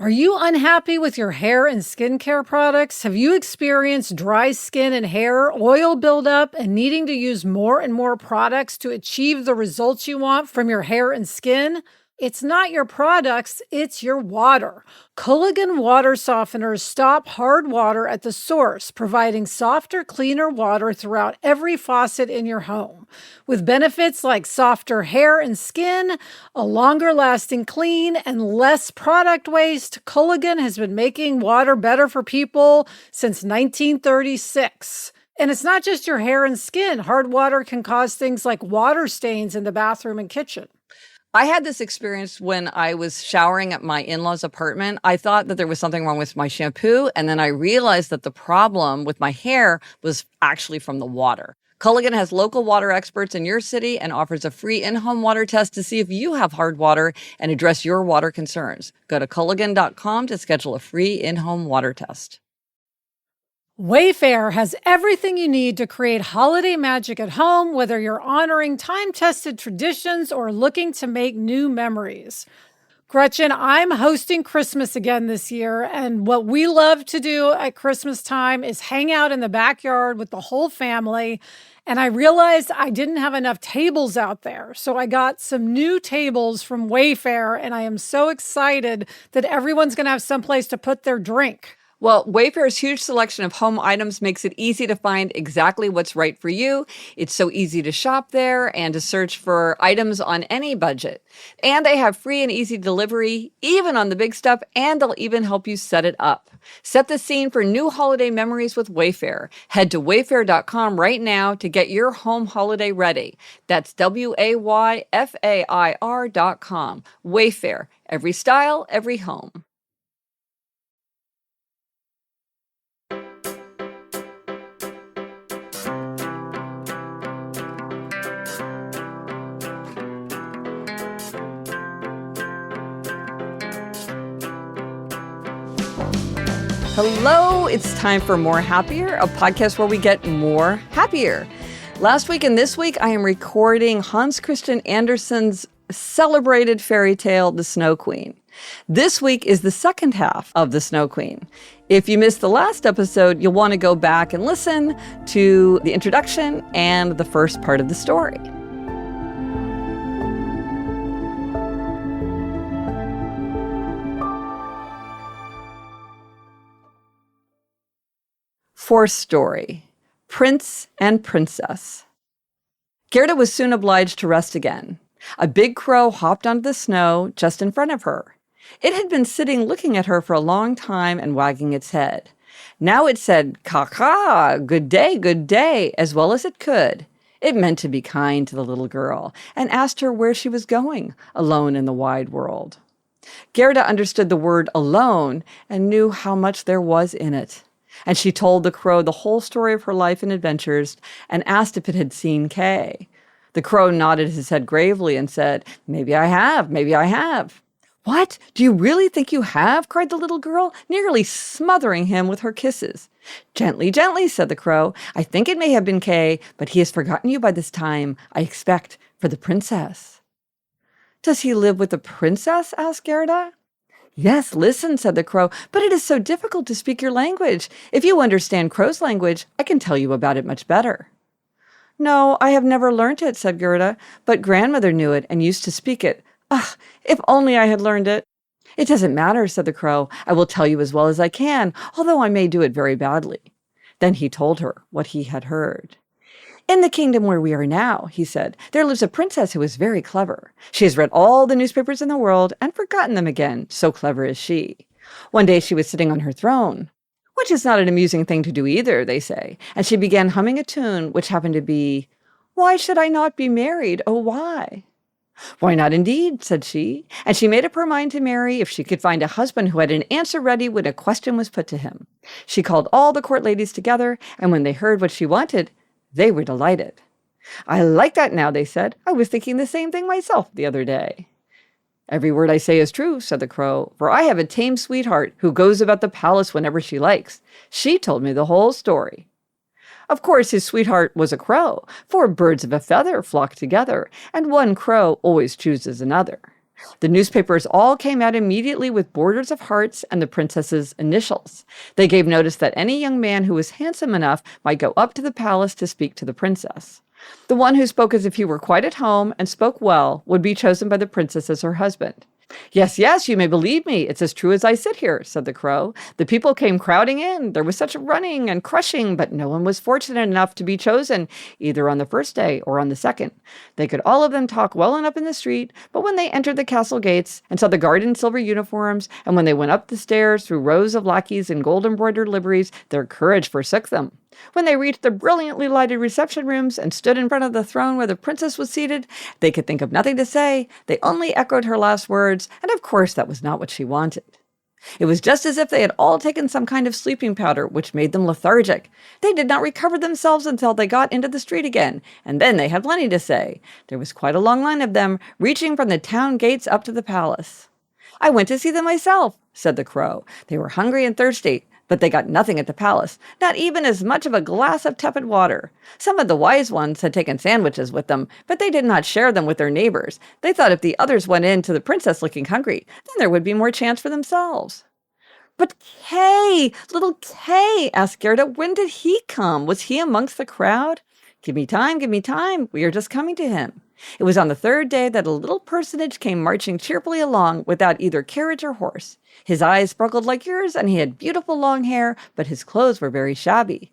Are you unhappy with your hair and skincare products? Have you experienced dry skin and hair, oil buildup, and needing to use more and more products to achieve the results you want from your hair and skin? It's not your products, it's your water. Culligan water softeners stop hard water at the source, providing softer, cleaner water throughout every faucet in your home. With benefits like softer hair and skin, a longer lasting clean, and less product waste, Culligan has been making water better for people since 1936. And it's not just your hair and skin. Hard water can cause things like water stains in the bathroom and kitchen. I had this experience when I was showering at my in-laws' apartment. I thought that there was something wrong with my shampoo, and then I realized that the problem with my hair was actually from the water. Culligan has local water experts in your city and offers a free in-home water test to see if you have hard water and address your water concerns. Go to Culligan.com to schedule a free in-home water test. Wayfair has everything you need to create holiday magic at home, whether you're honoring time-tested traditions or looking to make new memories. Gretchen, I'm hosting Christmas again this year, and what we love to do at Christmas time is hang out in the backyard with the whole family, and I realized I didn't have enough tables out there, so I got some new tables from Wayfair, and I am so excited that everyone's going to have someplace to put their drink. Well, Wayfair's huge selection of home items makes it easy to find exactly what's right for you. It's so easy to shop there and to search for items on any budget. And they have free and easy delivery, even on the big stuff, and they'll even help you set it up. Set the scene for new holiday memories with Wayfair. Head to wayfair.com right now to get your home holiday ready. That's WAYFAIR.com. Wayfair. Every style, every home. Hello, it's time for More Happier, a podcast where we get more happier. Last week and this week, I am recording Hans Christian Andersen's celebrated fairy tale, The Snow Queen. This week is the second half of The Snow Queen. If you missed the last episode, you'll want to go back and listen to the introduction and the first part of the story. Fourth story, Prince and Princess. Gerda was soon obliged to rest again. A big crow hopped onto the snow just in front of her. It had been sitting looking at her for a long time and wagging its head. Now it said, "Caw-caw, good day," as well as it could. It meant to be kind to the little girl and asked her where she was going, alone in the wide world. Gerda understood the word alone and knew how much there was in it. And she told the crow the whole story of her life and adventures and asked if it had seen Kay. The crow nodded his head gravely and said, maybe I have. What? Do you really think you have? Cried the little girl, nearly smothering him with her kisses. Gently, said the crow. I think it may have been Kay, but he has forgotten you by this time, I expect, for the princess. Does he live with the princess? Asked Gerda. Yes, listen, said the crow, but it is so difficult to speak your language. If you understand crow's language, I can tell you about it much better. No, I have never learnt it, said Gerda, but grandmother knew it and used to speak it. Ugh, if only I had learned it. It doesn't matter, said the crow. I will tell you as well as I can, although I may do it very badly. Then he told her what he had heard. In the kingdom where we are now, he said, there lives a princess who is very clever. She has read all the newspapers in the world and forgotten them again, so clever is she. One day she was sitting on her throne, which is not an amusing thing to do either, they say, and she began humming a tune which happened to be, Why should I not be married? Oh, why? Why not indeed, said she, and she made up her mind to marry if she could find a husband who had an answer ready when a question was put to him. She called all the court ladies together, and when they heard what she wanted, they were delighted. I like that now, they said. I was thinking the same thing myself the other day. Every word I say is true, said the crow, for I have a tame sweetheart who goes about the palace whenever she likes. She told me the whole story. Of course, his sweetheart was a crow, for birds of a feather flock together, and one crow always chooses another. The newspapers all came out immediately with borders of hearts and the princess's initials. They gave notice that any young man who was handsome enough might go up to the palace to speak to the princess. The one who spoke as if he were quite at home and spoke well would be chosen by the princess as her husband. "Yes, yes, you may believe me. It's as true as I sit here," said the crow. "The people came crowding in. There was such running and crushing, but no one was fortunate enough to be chosen, either on the first day or on the second. They could all of them talk well enough in the street, but when they entered the castle gates and saw the guard in silver uniforms, and when they went up the stairs through rows of lackeys in gold-embroidered liveries, their courage forsook them. When they reached the brilliantly lighted reception rooms and stood in front of the throne where the princess was seated, they could think of nothing to say. They only echoed her last words, and of course that was not what she wanted. It was just as if they had all taken some kind of sleeping powder, which made them lethargic. They did not recover themselves until they got into the street again, and then they had plenty to say. There was quite a long line of them, reaching from the town gates up to the palace. I went to see them myself," said the crow. "They were hungry and thirsty, but they got nothing at the palace, not even as much of a glass of tepid water. Some of the wise ones had taken sandwiches with them, but they did not share them with their neighbors. They thought if the others went in to the princess looking hungry, then there would be more chance for themselves." "But Kay, little Kay," asked Gerda, "when did he come? Was he amongst the crowd?" Give me time. We are just coming to him." It was on the third day that a little personage came marching cheerfully along without either carriage or horse. His eyes sparkled like yours, and he had beautiful long hair, but his clothes were very shabby.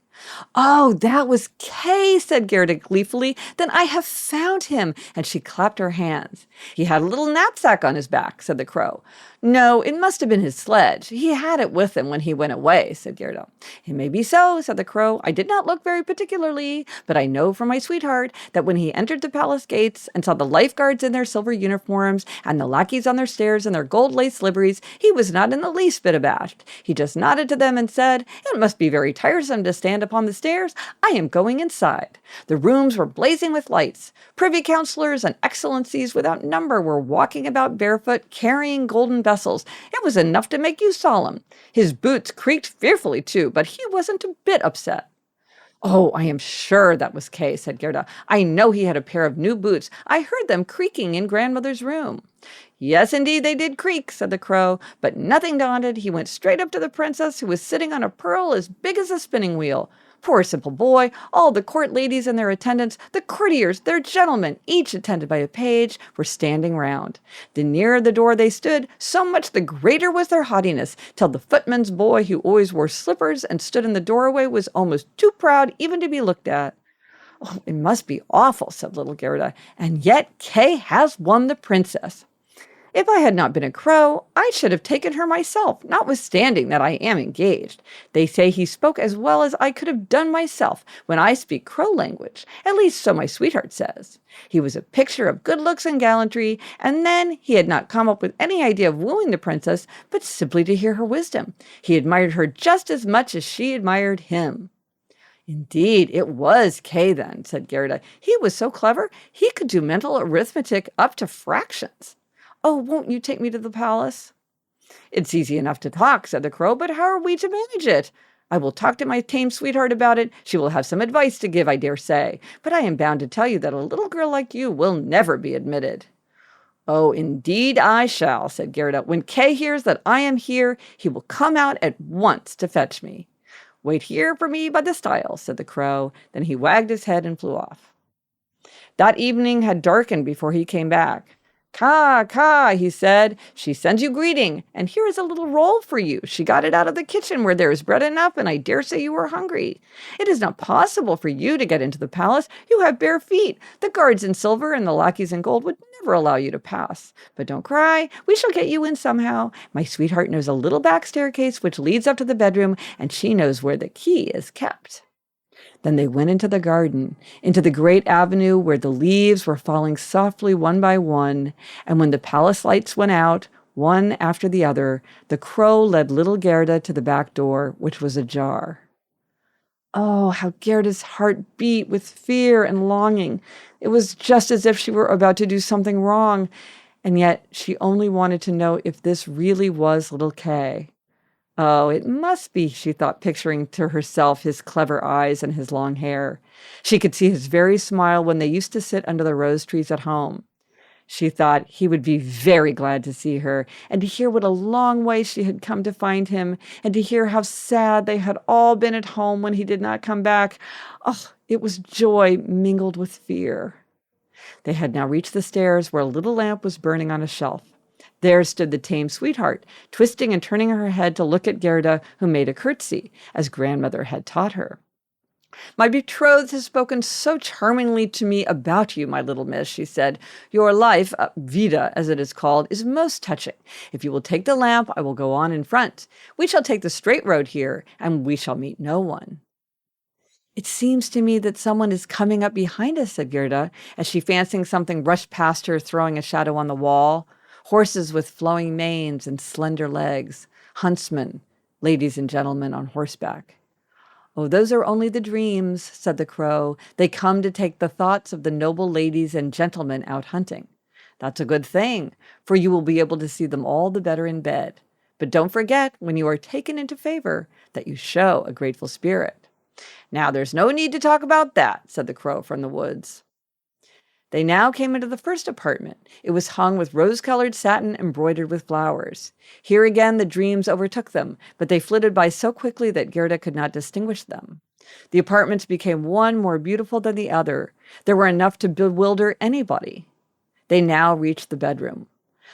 "Oh, that was Kay," said Gerda gleefully. "Then I have found him," and she clapped her hands. "He had a little knapsack on his back," said the crow. "No, it must have been his sledge. He had it with him when he went away," said Gerda. "It may be so," said the crow. "I did not look very particularly, but I know from my sweetheart that when he entered the palace gates and saw the lifeguards in their silver uniforms and the lackeys on their stairs in their gold-laced liveries, he was not in the least bit abashed. He just nodded to them and said, 'It must be very tiresome to stand upon the stairs. I am going inside.' The rooms were blazing with lights. Privy councillors and excellencies without number were walking about barefoot, carrying golden vessels. It was enough to make you solemn. His boots creaked fearfully too, but he wasn't a bit upset." "Oh, I am sure that was Kay," said Gerda. "I know he had a pair of new boots. I heard them creaking in grandmother's room." "Yes, indeed, they did creak," said the crow, but nothing daunted, he went straight up to the princess, who was sitting on a pearl as big as a spinning wheel. Poor simple boy, all the court ladies and their attendants, the courtiers, their gentlemen, each attended by a page, were standing round. The nearer the door they stood, so much the greater was their haughtiness, till the footman's boy, who always wore slippers and stood in the doorway, was almost too proud even to be looked at. "Oh, it must be awful," said little Gerda, "and yet Kay has won the princess. If I had not been a crow, I should have taken her myself, notwithstanding that I am engaged. They say he spoke as well as I could have done myself when I speak crow language, at least so my sweetheart says. He was a picture of good looks and gallantry, and then he had not come up with any idea of wooing the princess, but simply to hear her wisdom. He admired her just as much as she admired him." "Indeed, it was Kay then," said Gerda. "He was so clever, he could do mental arithmetic up to fractions. Oh, won't you take me to the palace?" "It's easy enough to talk," said the crow, "but how are we to manage it? I will talk to my tame sweetheart about it. She will have some advice to give, I dare say. But I am bound to tell you that a little girl like you will never be admitted." "Oh, indeed I shall," said Gerda. "When Kay hears that I am here, he will come out at once to fetch me." "Wait here for me by the stile," said the crow. Then he wagged his head and flew off. That evening had darkened before he came back. "Caw, caw," he said. "She sends you greeting, and here is a little roll for you. She got it out of the kitchen where there is bread enough, and I dare say you are hungry. It is not possible for you to get into the palace. You have bare feet. The guards in silver and the lackeys in gold would never allow you to pass. But don't cry. We shall get you in somehow. My sweetheart knows a little back staircase which leads up to the bedroom, and she knows where the key is kept." Then they went into the garden, into the great avenue where the leaves were falling softly one by one, and when the palace lights went out, one after the other, the crow led little Gerda to the back door, which was ajar. Oh, how Gerda's heart beat with fear and longing. It was just as if she were about to do something wrong, and yet she only wanted to know if this really was little Kay. "Oh, it must be," she thought, picturing to herself his clever eyes and his long hair. She could see his very smile when they used to sit under the rose trees at home. She thought he would be very glad to see her, and to hear what a long way she had come to find him, and to hear how sad they had all been at home when he did not come back. Oh, it was joy mingled with fear. They had now reached the stairs where a little lamp was burning on a shelf. There stood the tame sweetheart, twisting and turning her head to look at Gerda, who made a curtsy, as grandmother had taught her. "My betrothed has spoken so charmingly to me about you, my little miss," she said. "Your life, Vida, as it is called, is most touching. If you will take the lamp, I will go on in front. We shall take the straight road here, and we shall meet no one." "It seems to me that someone is coming up behind us," said Gerda, as she fancying something rushed past her, throwing a shadow on the wall. Horses with flowing manes and slender legs, huntsmen, ladies and gentlemen on horseback. "Oh, those are only the dreams," said the crow. "They come to take the thoughts of the noble ladies and gentlemen out hunting. That's a good thing, for you will be able to see them all the better in bed. But don't forget, when you are taken into favor, that you show a grateful spirit." "Now, there's no need to talk about that," said the crow from the woods. They now came into the first apartment. It was hung with rose-colored satin embroidered with flowers. Here again the dreams overtook them, but they flitted by so quickly that Gerda could not distinguish them. The apartments became one more beautiful than the other. There were enough to bewilder anybody. They now reached the bedroom.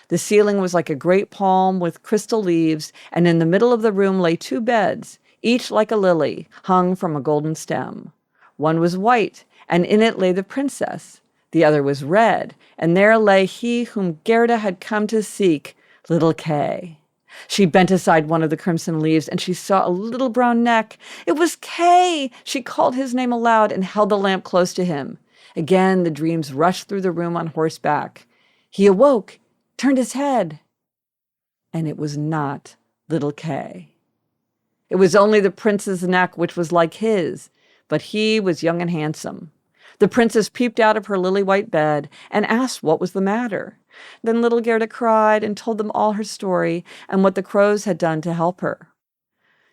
The ceiling was like a great palm with crystal leaves, and in the middle of the room lay 2 beds, each like a lily, hung from a golden stem. One was white, and in it lay the princess. The other was red, and there lay he whom Gerda had come to seek, little Kay. She bent aside one of the crimson leaves, and she saw a little brown neck. It was Kay! She called his name aloud and held the lamp close to him. Again the dreams rushed through the room on horseback. He awoke, turned his head, and it was not little Kay. It was only the prince's neck, which was like his, but he was young and handsome. The princess peeped out of her lily-white bed and asked what was the matter. Then little Gerda cried and told them all her story and what the crows had done to help her.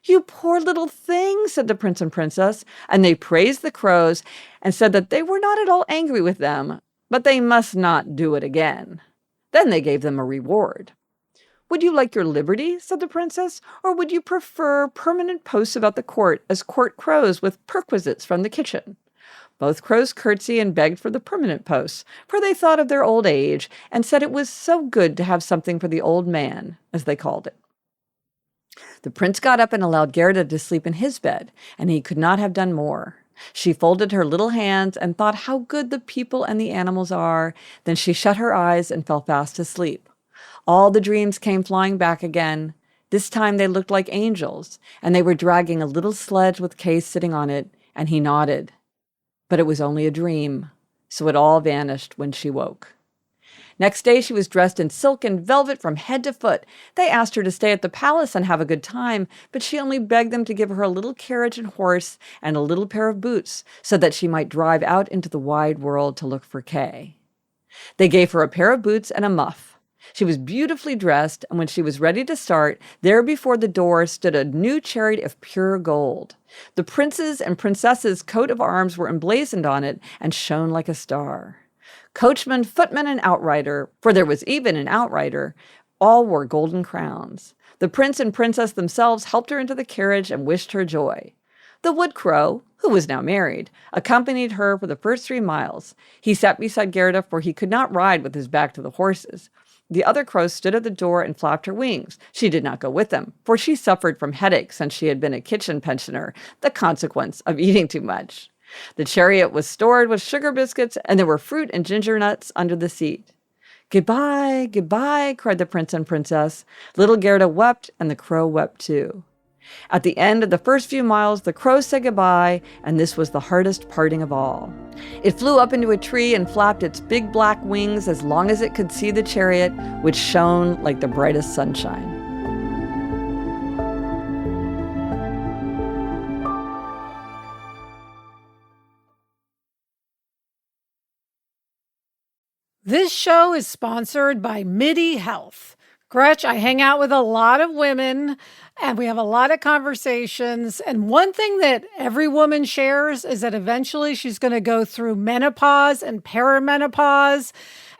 "You poor little thing," said the prince and princess, and they praised the crows and said that they were not at all angry with them, but they must not do it again. Then they gave them a reward. "Would you like your liberty," said the princess, "or would you prefer permanent posts about the court as court crows with perquisites from the kitchen?" Both crows curtsied and begged for the permanent posts, for they thought of their old age and said it was so good to have something for the old man, as they called it. The prince got up and allowed Gerda to sleep in his bed, and he could not have done more. She folded her little hands and thought how good the people and the animals are. Then she shut her eyes and fell fast asleep. All the dreams came flying back again. This time they looked like angels, and they were dragging a little sledge with Kay sitting on it, and he nodded. But it was only a dream, so it all vanished when she woke. Next day she was dressed in silk and velvet from head to foot. They asked her to stay at the palace and have a good time, but she only begged them to give her a little carriage and horse and a little pair of boots so that she might drive out into the wide world to look for Kay. They gave her a pair of boots and a muff. She was beautifully dressed, and when she was ready to start, there before the door stood a new chariot of pure gold. The prince's and princess's coat of arms were emblazoned on it and shone like a star. Coachman, footman, and outrider, for there was even an outrider, all wore golden crowns. The prince and princess themselves helped her into the carriage and wished her joy. The wood crow, who was now married, accompanied her for the first 3 miles. He sat beside Gerda, for he could not ride with his back to the horses. The other crow stood at the door and flapped her wings. She did not go with them, for she suffered from headaches since she had been a kitchen pensioner, the consequence of eating too much. The chariot was stored with sugar biscuits, and there were fruit and ginger nuts under the seat. "Goodbye, goodbye," cried the prince and princess. Little Gerda wept, and the crow wept too. At the end of the first few miles, the crow said goodbye, and this was the hardest parting of all. It flew up into a tree and flapped its big black wings as long as it could see the chariot, which shone like the brightest sunshine. This show is sponsored by MIDI Health. Gretch, I hang out with a lot of women and we have a lot of conversations. And one thing that every woman shares is that eventually she's going to go through menopause and perimenopause.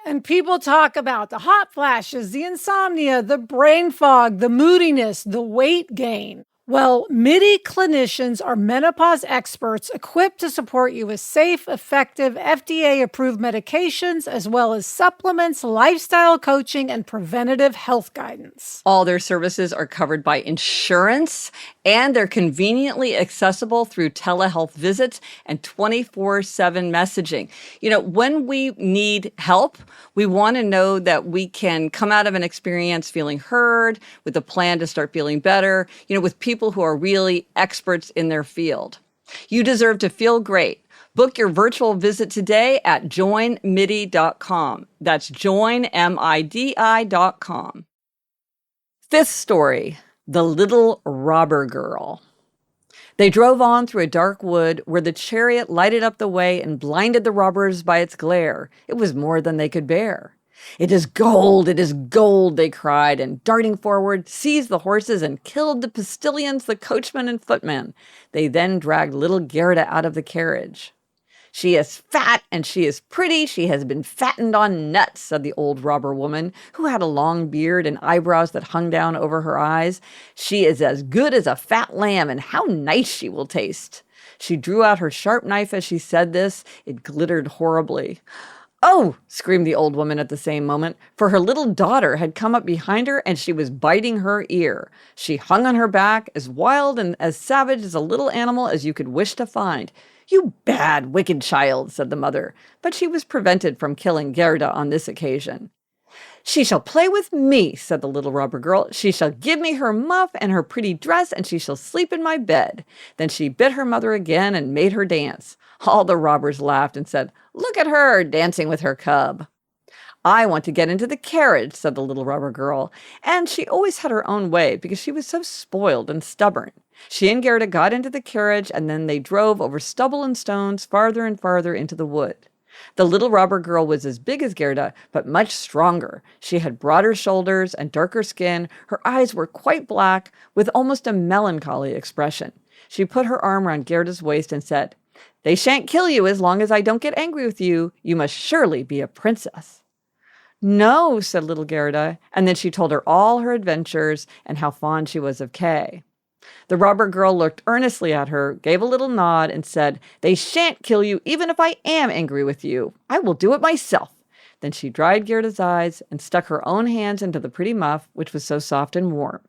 And people talk about the hot flashes, the insomnia, the brain fog, the moodiness, the weight gain. Well, MIDI clinicians are menopause experts equipped to support you with safe, effective, FDA-approved medications, as well as supplements, lifestyle coaching, and preventative health guidance. All their services are covered by insurance, and they're conveniently accessible through telehealth visits and 24/7 messaging. When we need help, we want to know that we can come out of an experience feeling heard, with a plan to start feeling better, with people who are really experts in their field. You deserve to feel great. Book your virtual visit today at joinmidi.com. That's joinmidi.com. Fifth story, The Little Robber Girl. They drove on through a dark wood where the chariot lighted up the way and blinded the robbers by its glare. It was more than they could bear. It is gold, they cried, and darting forward, seized the horses and killed the postilions, the coachman, and footmen. They then dragged little Gerda out of the carriage. She is fat and she is pretty. She has been fattened on nuts, said the old robber woman, who had a long beard and eyebrows that hung down over her eyes. She is as good as a fat lamb, and how nice she will taste. She drew out her sharp knife as she said this. It glittered horribly. "Oh!" screamed the old woman at the same moment, for her little daughter had come up behind her and she was biting her ear. She hung on her back, as wild and as savage as a little animal as you could wish to find. "You bad, wicked child," said the mother, but she was prevented from killing Gerda on this occasion. "She shall play with me," said the little robber girl. "She shall give me her muff and her pretty dress, and she shall sleep in my bed." Then she bit her mother again and made her dance. All the robbers laughed and said, "Look at her, dancing with her cub." "I want to get into the carriage," said the little robber girl, and she always had her own way because she was so spoiled and stubborn. She and Gerda got into the carriage, and then they drove over stubble and stones farther and farther into the wood. The little robber girl was as big as Gerda, but much stronger. She had broader shoulders and darker skin. Her eyes were quite black, with almost a melancholy expression. She put her arm around Gerda's waist and said, "They shan't kill you as long as I don't get angry with you. You must surely be a princess." "No," said little Gerda, and then she told her all her adventures and how fond she was of Kay. The robber girl looked earnestly at her, gave a little nod, and said, "They shan't kill you even if I am angry with you. I will do it myself." Then she dried Gerda's eyes and stuck her own hands into the pretty muff, which was so soft and warm.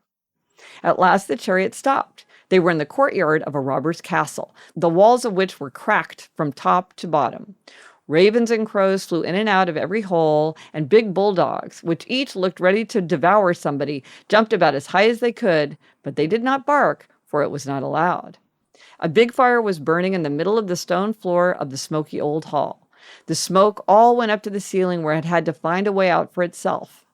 At last the chariot stopped. They were in the courtyard of a robber's castle, the walls of which were cracked from top to bottom. Ravens and crows flew in and out of every hole, and big bulldogs, which each looked ready to devour somebody, jumped about as high as they could, but they did not bark, for it was not allowed. A big fire was burning in the middle of the stone floor of the smoky old hall. The smoke all went up to the ceiling, where it had to find a way out for itself.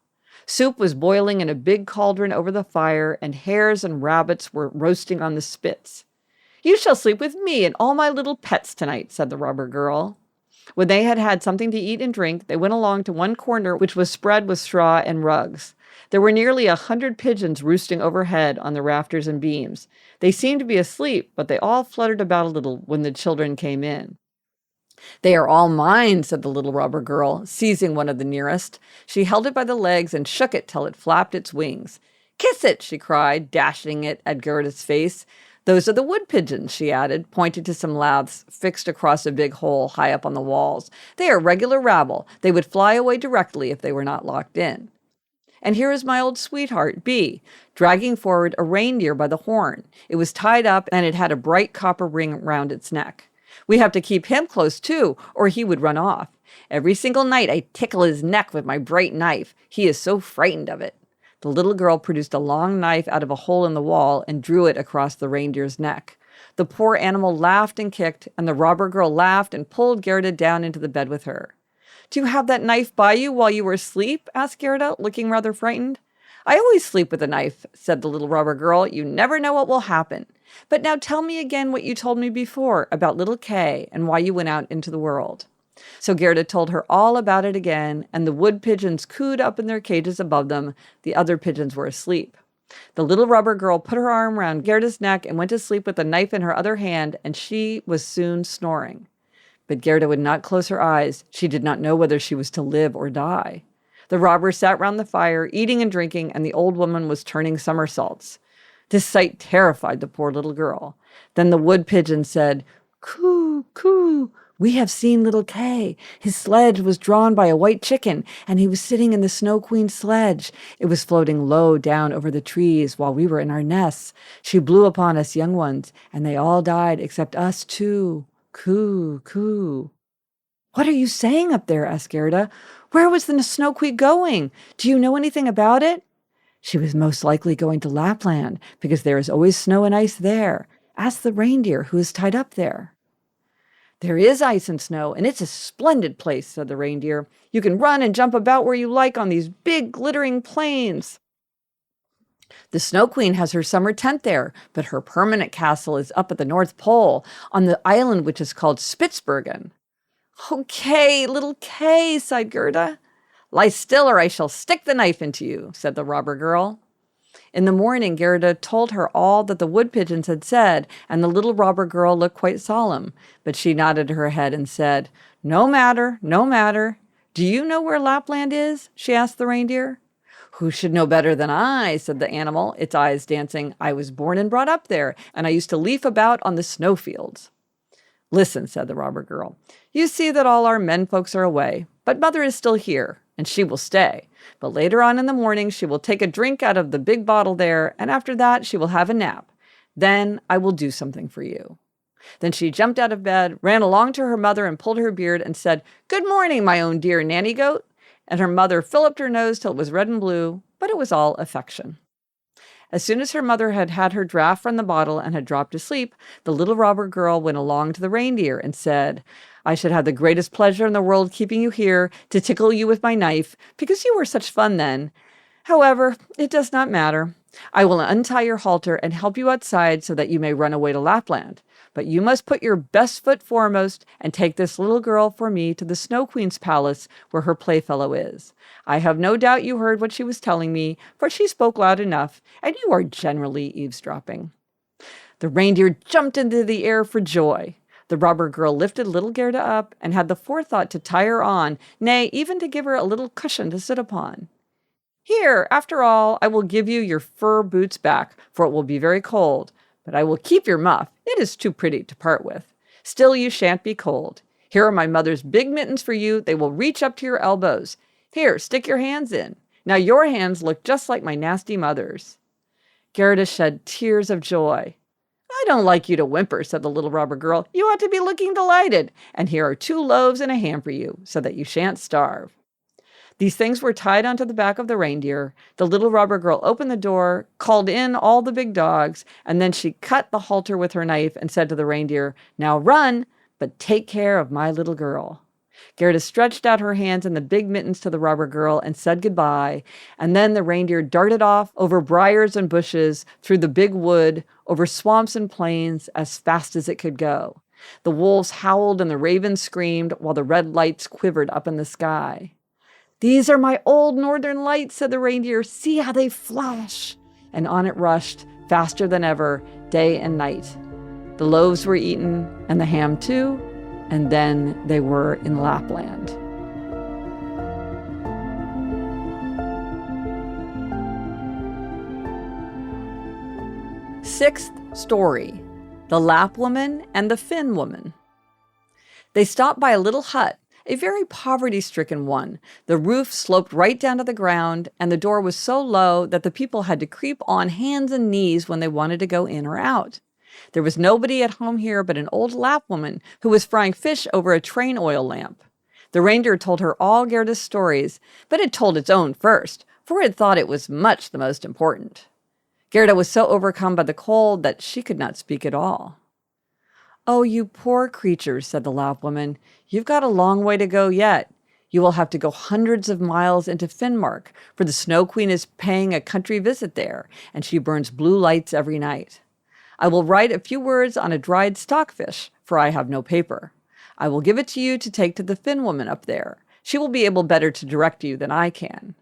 Soup was boiling in a big cauldron over the fire, and hares and rabbits were roasting on the spits. "You shall sleep with me and all my little pets tonight," said the robber girl. When they had had something to eat and drink, they went along to one corner which was spread with straw and rugs. There were nearly 100 pigeons roosting overhead on the rafters and beams. They seemed to be asleep, but they all fluttered about a little when the children came in. "They are all mine," said the little robber girl, seizing one of the nearest. She held it by the legs and shook it till it flapped its wings. "Kiss it," she cried, dashing it at Gerda's face. "Those are the wood pigeons," she added, pointing to some laths fixed across a big hole high up on the walls. "They are regular rabble. They would fly away directly if they were not locked in. And here is my old sweetheart, Bee," dragging forward a reindeer by the horn. It was tied up, and it had a bright copper ring round its neck. "We have to keep him close, too, or he would run off. Every single night I tickle his neck with my bright knife. He is so frightened of it." The little girl produced a long knife out of a hole in the wall and drew it across the reindeer's neck. The poor animal laughed and kicked, and the robber girl laughed and pulled Gerda down into the bed with her. "Do you have that knife by you while you were asleep?" asked Gerda, looking rather frightened. "I always sleep with a knife," said the little robber girl. "You never know what will happen. But now tell me again what you told me before about little Kay and why you went out into the world." So Gerda told her all about it again, and the wood pigeons cooed up in their cages above them. The other pigeons were asleep. The little rubber girl put her arm around Gerda's neck and went to sleep with a knife in her other hand, and she was soon snoring. But Gerda would not close her eyes. She did not know whether she was to live or die. The robbers sat round the fire, eating and drinking, and the old woman was turning somersaults. This sight terrified the poor little girl. Then the wood pigeon said, "Coo, coo, we have seen little Kay. His sledge was drawn by a white chicken, and he was sitting in the Snow Queen's sledge. It was floating low down over the trees while we were in our nests. She blew upon us young ones, and they all died except us two. Coo, coo." "What are you saying up there?" asked Gerda. "Where was the Snow Queen going? Do you know anything about it?" "She was most likely going to Lapland, because there is always snow and ice there. Ask the reindeer who is tied up there." "There is ice and snow, and it's a splendid place," said the reindeer. "You can run and jump about where you like on these big glittering plains. The Snow Queen has her summer tent there, but her permanent castle is up at the North Pole, on the island which is called Spitzbergen." "Okay, little Kay," sighed Gerda. "Lie still, or I shall stick the knife into you," said the robber girl. In the morning, Gerda told her all that the wood pigeons had said, and the little robber girl looked quite solemn. But she nodded her head and said, "No matter, no matter. Do you know where Lapland is?" she asked the reindeer. "Who should know better than I?" said the animal, its eyes dancing. "I was born and brought up there, and I used to leaf about on the snowfields." "Listen," said the robber girl. "You see that all our men folks are away, but Mother is still here, and she will stay. But later on in the morning, she will take a drink out of the big bottle there, and after that, she will have a nap. Then I will do something for you." Then she jumped out of bed, ran along to her mother and pulled her beard and said, "Good morning, my own dear nanny goat." And her mother filliped her nose till it was red and blue, but it was all affection. As soon as her mother had had her draught from the bottle and had dropped asleep, the little robber girl went along to the reindeer and said, "I should have the greatest pleasure in the world keeping you here to tickle you with my knife, because you were such fun then. However, it does not matter. I will untie your halter and help you outside so that you may run away to Lapland. But you must put your best foot foremost and take this little girl for me to the Snow Queen's palace where her playfellow is. I have no doubt you heard what she was telling me, for she spoke loud enough, and you are generally eavesdropping." The reindeer jumped into the air for joy. The robber girl lifted little Gerda up and had the forethought to tie her on, nay, even to give her a little cushion to sit upon. "Here, after all, I will give you your fur boots back, for it will be very cold. But I will keep your muff. It is too pretty to part with. Still, you shan't be cold. Here are my mother's big mittens for you. They will reach up to your elbows. Here, stick your hands in. Now your hands look just like my nasty mother's." Gerda shed tears of joy. "I don't like you to whimper," said the little robber girl. "You ought to be looking delighted. And here are 2 loaves and a ham for you, so that you shan't starve." These things were tied onto the back of the reindeer. The little robber girl opened the door, called in all the big dogs, and then she cut the halter with her knife and said to the reindeer, "Now run, but take care of my little girl." Gerda stretched out her hands in the big mittens to the robber girl and said goodbye, and then the reindeer darted off over briars and bushes, through the big wood, over swamps and plains, as fast as it could go. The wolves howled and the ravens screamed, while the red lights quivered up in the sky. "These are my old northern lights," said the reindeer. "See how they flash." And on it rushed, faster than ever, day and night. The loaves were eaten, and the ham too, and then they were in Lapland. Sixth story, The Lap Woman and the Finn Woman. They stopped by a little hut, a very poverty-stricken one. The roof sloped right down to the ground, and the door was so low that the people had to creep on hands and knees when they wanted to go in or out. There was nobody at home here but an old Lap woman who was frying fish over a train oil lamp. The reindeer told her all Gerda's stories, but it told its own first, for it thought it was much the most important. Gerda was so overcome by the cold that she could not speak at all. "Oh, you poor creatures," said the Lap woman. "You've got a long way to go yet. You will have to go hundreds of miles into Finnmark, for the Snow Queen is paying a country visit there, and she burns blue lights every night. I will write a few words on a dried stockfish, for I have no paper. I will give it to you to take to the Finn woman up there. She will be able better to direct you than I can."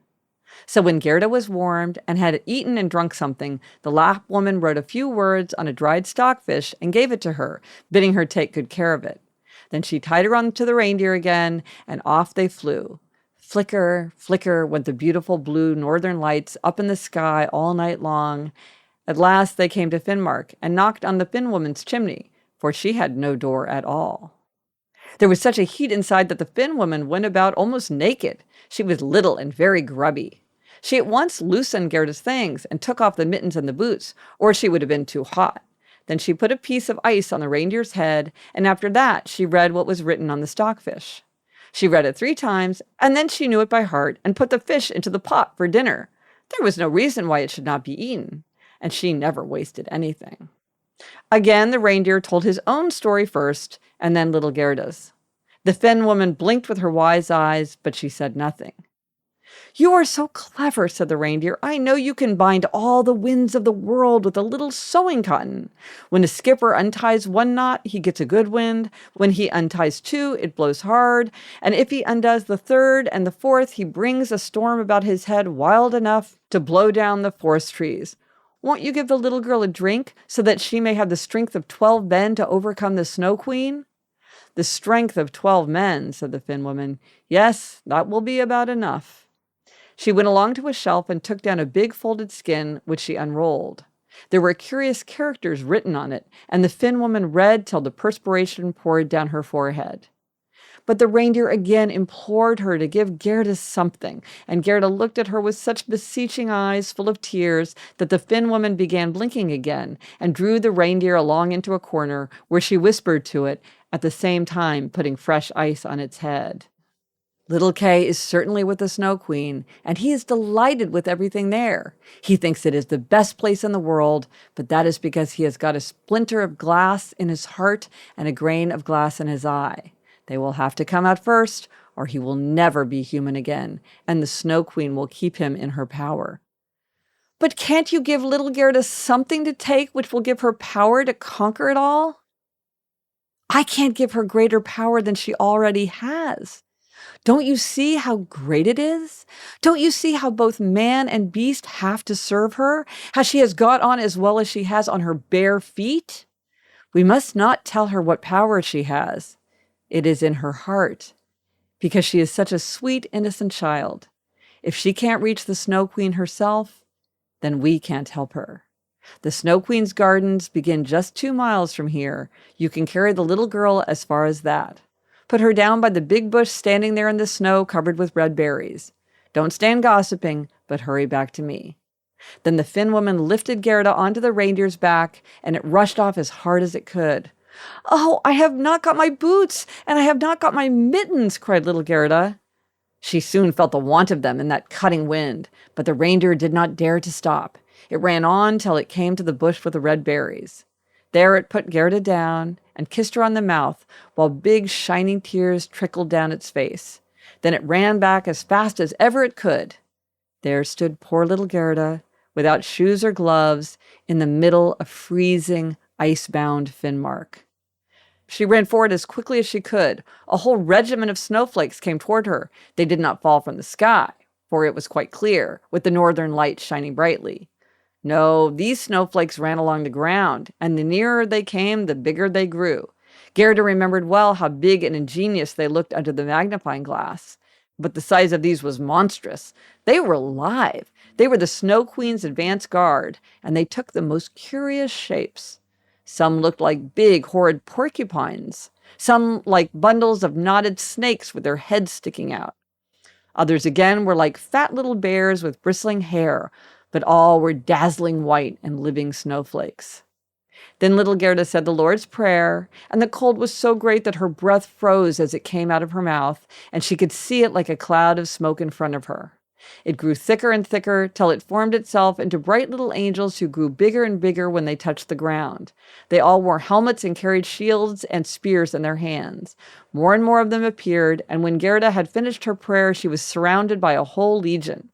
So when Gerda was warmed and had eaten and drunk something, the Lapp woman wrote a few words on a dried stockfish and gave it to her, bidding her take good care of it. Then she tied her onto the reindeer again, and off they flew. Flicker, flicker went the beautiful blue northern lights up in the sky all night long. At last they came to Finnmark and knocked on the Finn woman's chimney, for she had no door at all. There was such a heat inside that the Finn woman went about almost naked. She was little and very grubby. She at once loosened Gerda's things and took off the mittens and the boots, or she would have been too hot. Then she put a piece of ice on the reindeer's head, and after that she read what was written on the stockfish. She read it 3 times, and then she knew it by heart and put the fish into the pot for dinner. There was no reason why it should not be eaten, and she never wasted anything. Again, the reindeer told his own story first, and then little Gerda's. The Finn woman blinked with her wise eyes, but she said nothing. "You are so clever," said the reindeer. "I know you can bind all the winds of the world with a little sewing cotton. When a skipper unties 1 knot, he gets a good wind. When he unties 2, it blows hard. And if he undoes the 3rd and the 4th, he brings a storm about his head wild enough to blow down the forest trees. Won't you give the little girl a drink so that she may have the strength of 12 men to overcome the Snow Queen?" "The strength of 12 men," said the Finn woman. "Yes, that will be about enough." She went along to a shelf and took down a big folded skin, which she unrolled. There were curious characters written on it, and the Finn woman read till the perspiration poured down her forehead. But the reindeer again implored her to give Gerda something, and Gerda looked at her with such beseeching eyes full of tears that the Finn woman began blinking again and drew the reindeer along into a corner where she whispered to it, at the same time putting fresh ice on its head. "Little Kay is certainly with the Snow Queen, and he is delighted with everything there. He thinks it is the best place in the world, but that is because he has got a splinter of glass in his heart and a grain of glass in his eye. They will have to come out first, or he will never be human again, and the Snow Queen will keep him in her power." "But can't you give little Gerda something to take which will give her power to conquer it all?" "I can't give her greater power than she already has. Don't you see how great it is? Don't you see how both man and beast have to serve her? How she has got on as well as she has on her bare feet? We must not tell her what power she has. It is in her heart, because she is such a sweet, innocent child. If she can't reach the Snow Queen herself, then we can't help her. The Snow Queen's gardens begin just 2 miles from here. You can carry the little girl as far as that. Put her down by the big bush standing there in the snow covered with red berries. Don't stand gossiping, but hurry back to me." Then the Finn woman lifted Gerda onto the reindeer's back, and it rushed off as hard as it could. "Oh, I have not got my boots, and I have not got my mittens," cried little Gerda. She soon felt the want of them in that cutting wind, but the reindeer did not dare to stop. It ran on till it came to the bush with the red berries. There it put Gerda down and kissed her on the mouth, while big shining tears trickled down its face. Then it ran back as fast as ever it could. There stood poor little Gerda, without shoes or gloves, in the middle of freezing, ice-bound Finnmark. She ran forward as quickly as she could. A whole regiment of snowflakes came toward her. They did not fall from the sky, for it was quite clear, with the northern lights shining brightly. No, these snowflakes ran along the ground, and the nearer they came, the bigger they grew. Gerda remembered well how big and ingenious they looked under the magnifying glass. But the size of these was monstrous. They were alive. They were the Snow Queen's advance guard, and they took the most curious shapes. Some looked like big, horrid porcupines. Some like bundles of knotted snakes with their heads sticking out. Others again were like fat little bears with bristling hair, but all were dazzling white and living snowflakes. Then little Gerda said the Lord's Prayer, and the cold was so great that her breath froze as it came out of her mouth, and she could see it like a cloud of smoke in front of her. It grew thicker and thicker till it formed itself into bright little angels who grew bigger and bigger when they touched the ground. They all wore helmets and carried shields and spears in their hands. More and more of them appeared, and when Gerda had finished her prayer, she was surrounded by a whole legion.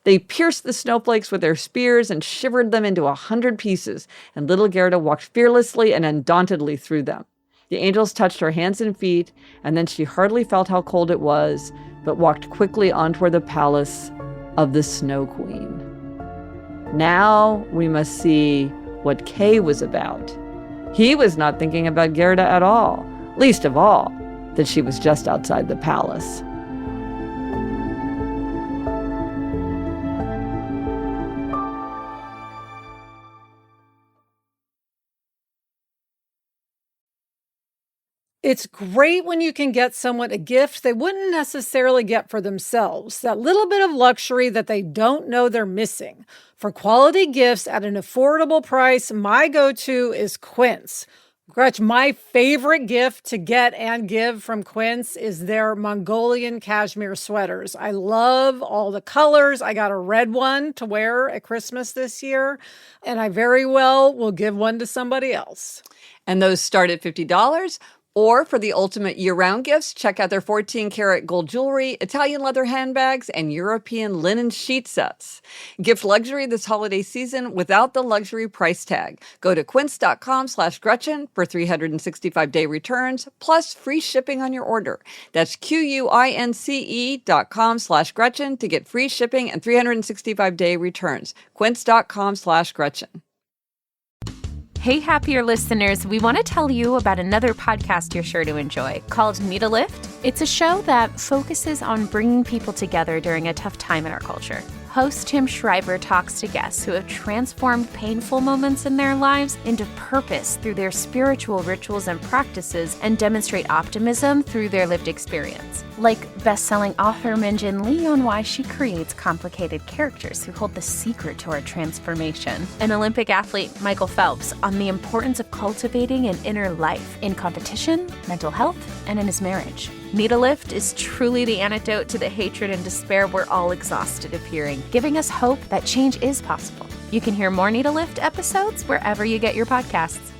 They pierced the snowflakes with their spears and shivered them into 100 pieces, and little Gerda walked fearlessly and undauntedly through them. The angels touched her hands and feet, and then she hardly felt how cold it was, but walked quickly on toward the palace of the Snow Queen. Now we must see what Kay was about. He was not thinking about Gerda at all, least of all that she was just outside the palace. It's great when you can get someone a gift they wouldn't necessarily get for themselves, that little bit of luxury that they don't know they're missing. For quality gifts at an affordable price, my go-to is Quince. Gretch, my favorite gift to get and give from Quince is their Mongolian cashmere sweaters. I love all the colors. I got a red one to wear at Christmas this year, and I very well will give one to somebody else. And those start at $50. Or for the ultimate year-round gifts, check out their 14-karat gold jewelry, Italian leather handbags, and European linen sheet sets. Gift luxury this holiday season without the luxury price tag. Go to quince.com/Gretchen for 365-day returns, plus free shipping on your order. That's QUINCE.com/Gretchen to get free shipping and 365-day returns. Quince.com/Gretchen. Hey, happier listeners, we want to tell you about another podcast you're sure to enjoy called Need a Lift. It's a show that focuses on bringing people together during a tough time in our culture. Host Tim Schreiber talks to guests who have transformed painful moments in their lives into purpose through their spiritual rituals and practices and demonstrate optimism through their lived experience. Like best-selling author Minjin Lee on why she creates complicated characters who hold the secret to our transformation. And Olympic athlete Michael Phelps on the importance of cultivating an inner life in competition, mental health, and in his marriage. Need a Lift is truly the antidote to the hatred and despair we're all exhausted of hearing, giving us hope that change is possible. You can hear more Need a Lift episodes wherever you get your podcasts.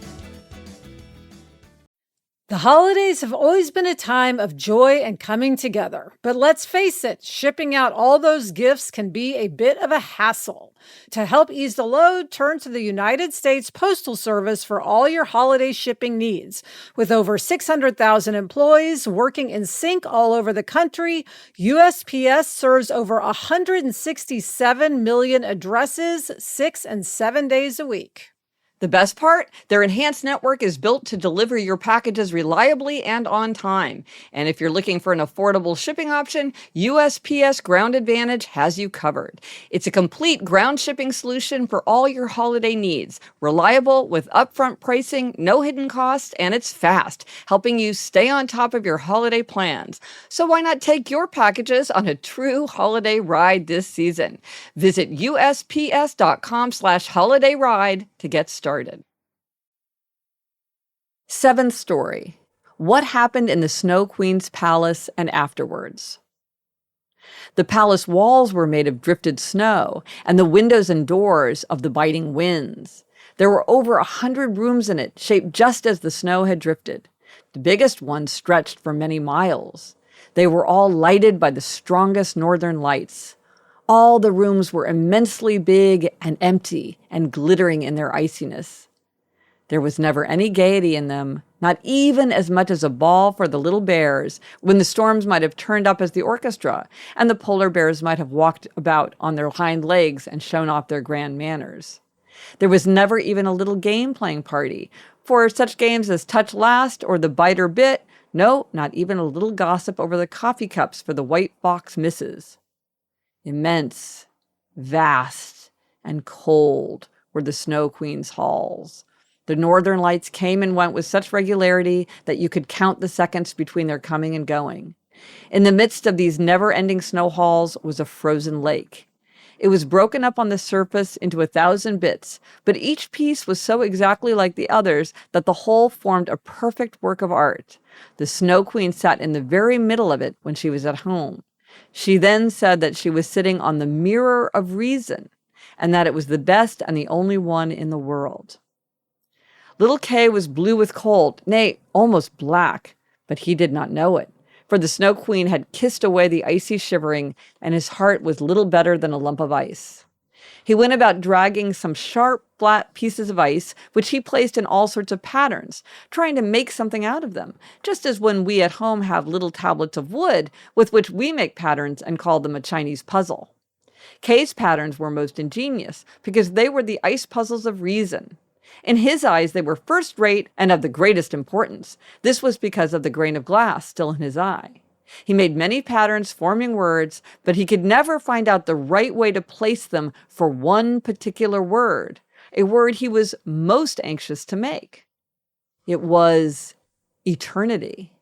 The holidays have always been a time of joy and coming together. But let's face it, shipping out all those gifts can be a bit of a hassle. To help ease the load, turn to the United States Postal Service for all your holiday shipping needs. With over 600,000 employees working in sync all over the country, USPS serves over 167 million addresses 6 and 7 days a week. The best part? Their enhanced network is built to deliver your packages reliably and on time. And if you're looking for an affordable shipping option, USPS Ground Advantage has you covered. It's a complete ground shipping solution for all your holiday needs. Reliable with upfront pricing, no hidden costs, and it's fast, helping you stay on top of your holiday plans. So why not take your packages on a true holiday ride this season? Visit USPS.com/holiday ride to get started. Seventh story. What happened in the Snow Queen's palace and afterwards? The palace walls were made of drifted snow, and the windows and doors of the biting winds. There were over 100 rooms in it, shaped just as the snow had drifted. The biggest one stretched for many miles. They were all lighted by the strongest northern lights. All the rooms were immensely big and empty and glittering in their iciness. There was never any gaiety in them, not even as much as a ball for the little bears, when the storms might have turned up as the orchestra, and the polar bears might have walked about on their hind legs and shown off their grand manners. There was never even a little game-playing party, for such games as Touch Last or the Bite or Bit, no, not even a little gossip over the coffee cups for the white fox misses. Immense, vast, and cold were the Snow Queen's halls. The northern lights came and went with such regularity that you could count the seconds between their coming and going. In the midst of these never-ending snow halls was a frozen lake. It was broken up on the surface into 1,000 bits, but each piece was so exactly like the others that the whole formed a perfect work of art. The Snow Queen sat in the very middle of it when she was at home. She then said that she was sitting on the mirror of reason, and that it was the best and the only one in the world. Little Kay was blue with cold, nay, almost black, but he did not know it, for the Snow Queen had kissed away the icy shivering, and his heart was little better than a lump of ice. He went about dragging some sharp, flat pieces of ice, which he placed in all sorts of patterns, trying to make something out of them, just as when we at home have little tablets of wood with which we make patterns and call them a Chinese puzzle. Kay's patterns were most ingenious because they were the ice puzzles of reason. In his eyes, they were first-rate and of the greatest importance. This was because of the grain of glass still in his eye. He made many patterns forming words, but he could never find out the right way to place them for one particular word, a word he was most anxious to make. It was eternity.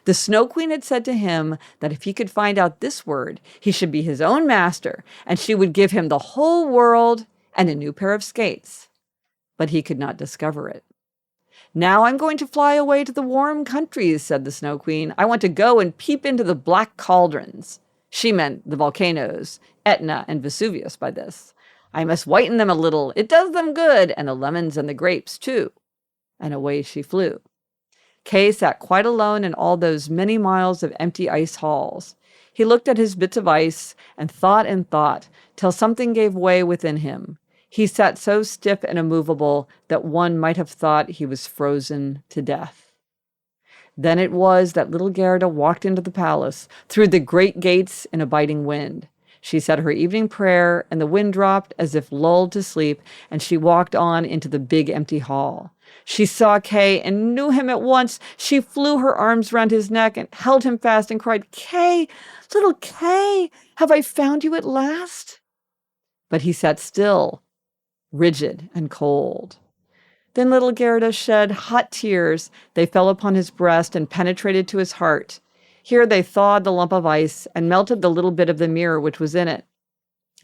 The Snow Queen had said to him that if he could find out this word, he should be his own master, and she would give him the whole world and a new pair of skates. But he could not discover it. "Now I'm going to fly away to the warm countries," said the Snow Queen. "I want to go and peep into the black cauldrons." She meant the volcanoes, Etna and Vesuvius by this. "I must whiten them a little. It does them good, and the lemons and the grapes, too." And away she flew. Kay sat quite alone in all those many miles of empty ice halls. He looked at his bits of ice and thought, till something gave way within him. He sat so stiff and immovable that one might have thought he was frozen to death. Then it was that little Gerda walked into the palace, through the great gates in a biting wind. She said her evening prayer, and the wind dropped as if lulled to sleep, and she walked on into the big empty hall. She saw Kay and knew him at once. She flew her arms round his neck and held him fast and cried, "Kay, little Kay, have I found you at last?" But he sat still, rigid and cold. Then little Gerda shed hot tears. They fell upon his breast and penetrated to his heart. Here they thawed the lump of ice and melted the little bit of the mirror which was in it.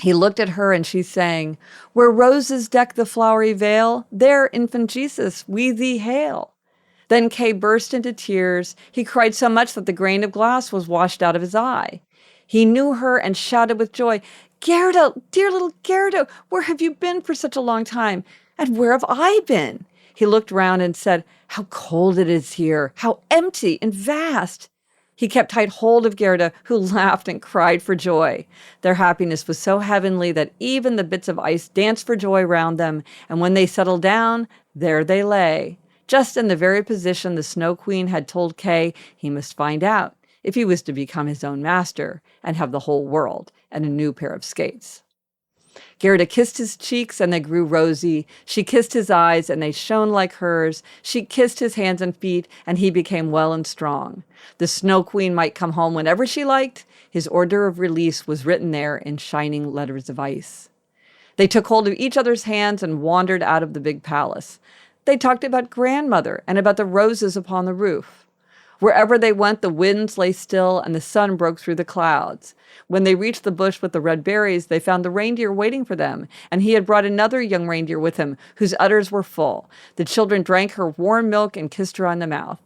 He looked at her and she sang, "Where roses deck the flowery vale, there, infant Jesus, we thee hail." Then Kay burst into tears. He cried so much that the grain of glass was washed out of his eye. He knew her and shouted with joy, "Gerda, dear little Gerda, where have you been for such a long time? And where have I been?" He looked round and said, "How cold it is here, how empty and vast." He kept tight hold of Gerda, who laughed and cried for joy. Their happiness was so heavenly that even the bits of ice danced for joy round them, and when they settled down, there they lay, just in the very position the Snow Queen had told Kay he must find out if he was to become his own master and have the whole world and a new pair of skates. Gerda kissed his cheeks and they grew rosy. She kissed his eyes and they shone like hers. She kissed his hands and feet and he became well and strong. The Snow Queen might come home whenever she liked. His order of release was written there in shining letters of ice. They took hold of each other's hands and wandered out of the big palace. They talked about grandmother and about the roses upon the roof. Wherever they went, the winds lay still and the sun broke through the clouds. When they reached the bush with the red berries, they found the reindeer waiting for them, and he had brought another young reindeer with him, whose udders were full. The children drank her warm milk and kissed her on the mouth.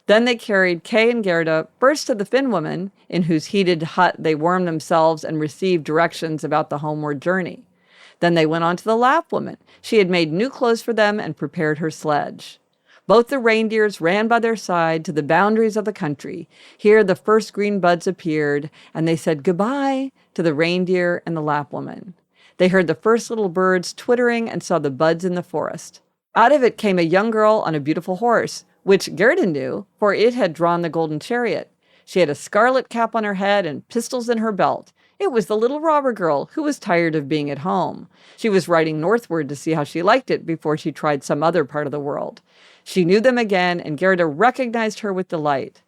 Then they carried Kay and Gerda first to the Finn woman, in whose heated hut they warmed themselves and received directions about the homeward journey. Then they went on to the Lapp woman. She had made new clothes for them and prepared her sledge. Both the reindeers ran by their side to the boundaries of the country. Here the first green buds appeared, and they said goodbye to the reindeer and the Lapp woman. They heard the first little birds twittering and saw the buds in the forest. Out of it came a young girl on a beautiful horse, which Gerda knew, for it had drawn the golden chariot. She had a scarlet cap on her head and pistols in her belt. It was the little robber girl who was tired of being at home. She was riding northward to see how she liked it before she tried some other part of the world. She knew them again, and Gerda recognized her with delight.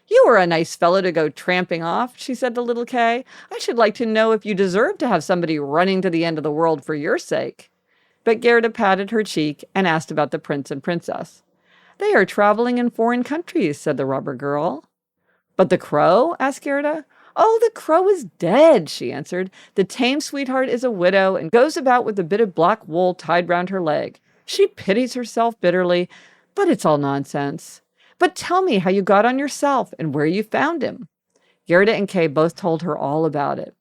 "You are a nice fellow to go tramping off," she said to little Kay. "I should like to know if you deserve to have somebody running to the end of the world for your sake." But Gerda patted her cheek and asked about the prince and princess. "They are traveling in foreign countries," said the robber girl. "But the crow?" asked Gerda. "Oh, the crow is dead," she answered. "The tame sweetheart is a widow and goes about with a bit of black wool tied round her leg. She pities herself bitterly, but it's all nonsense. But tell me how you got on yourself and where you found him." Gerda and Kay both told her all about it.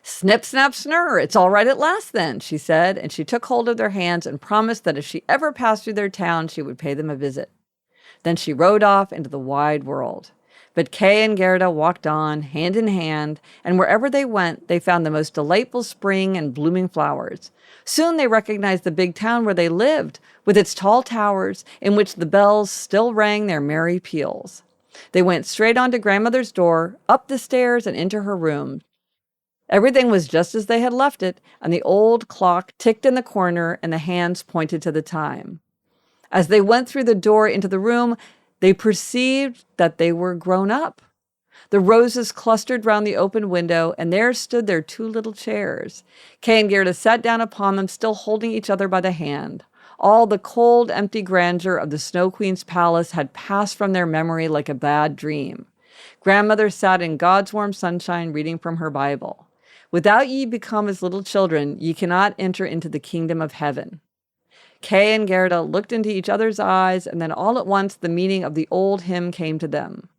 "Snip, snap, snurr, it's all right at last then," she said, and she took hold of their hands and promised that if she ever passed through their town, she would pay them a visit. Then she rode off into the wide world. But Kay and Gerda walked on, hand in hand, and wherever they went, they found the most delightful spring and blooming flowers. Soon they recognized the big town where they lived, with its tall towers, in which the bells still rang their merry peals. They went straight on to Grandmother's door, up the stairs, and into her room. Everything was just as they had left it, and the old clock ticked in the corner, and the hands pointed to the time. As they went through the door into the room, they perceived that they were grown up. The roses clustered round the open window, and there stood their two little chairs. Kay and Gerda sat down upon them, still holding each other by the hand. All the cold, empty grandeur of the Snow Queen's palace had passed from their memory like a bad dream. Grandmother sat in God's warm sunshine, reading from her Bible. "Without ye become as little children, ye cannot enter into the kingdom of heaven." Kay and Gerda looked into each other's eyes, and then all at once the meaning of the old hymn came to them.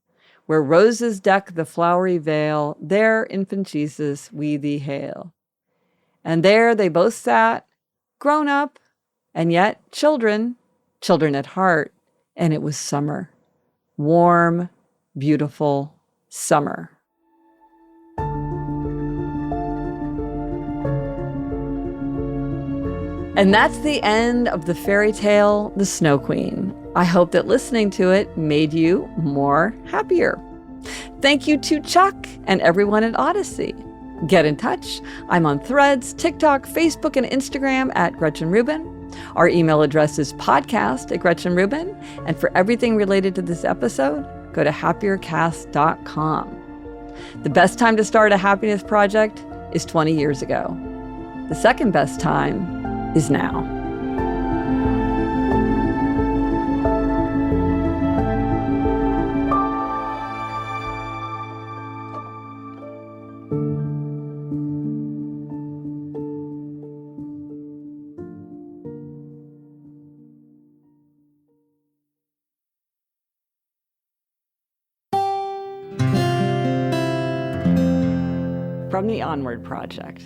"Where roses deck the flowery vale, there, infant Jesus, we thee hail." And there they both sat, grown up, and yet children, children at heart, and it was summer. Warm, beautiful summer. And that's the end of the fairy tale, The Snow Queen. I hope that listening to it made you more happier. Thank you to Chuck and everyone at Odyssey. Get in touch. I'm on Threads, TikTok, Facebook, and Instagram at Gretchen Rubin. Our email address is podcast@GretchenRubin. And for everything related to this episode, go to happiercast.com. The best time to start a happiness project is 20 years ago. The second best time is now. From the Onward Project.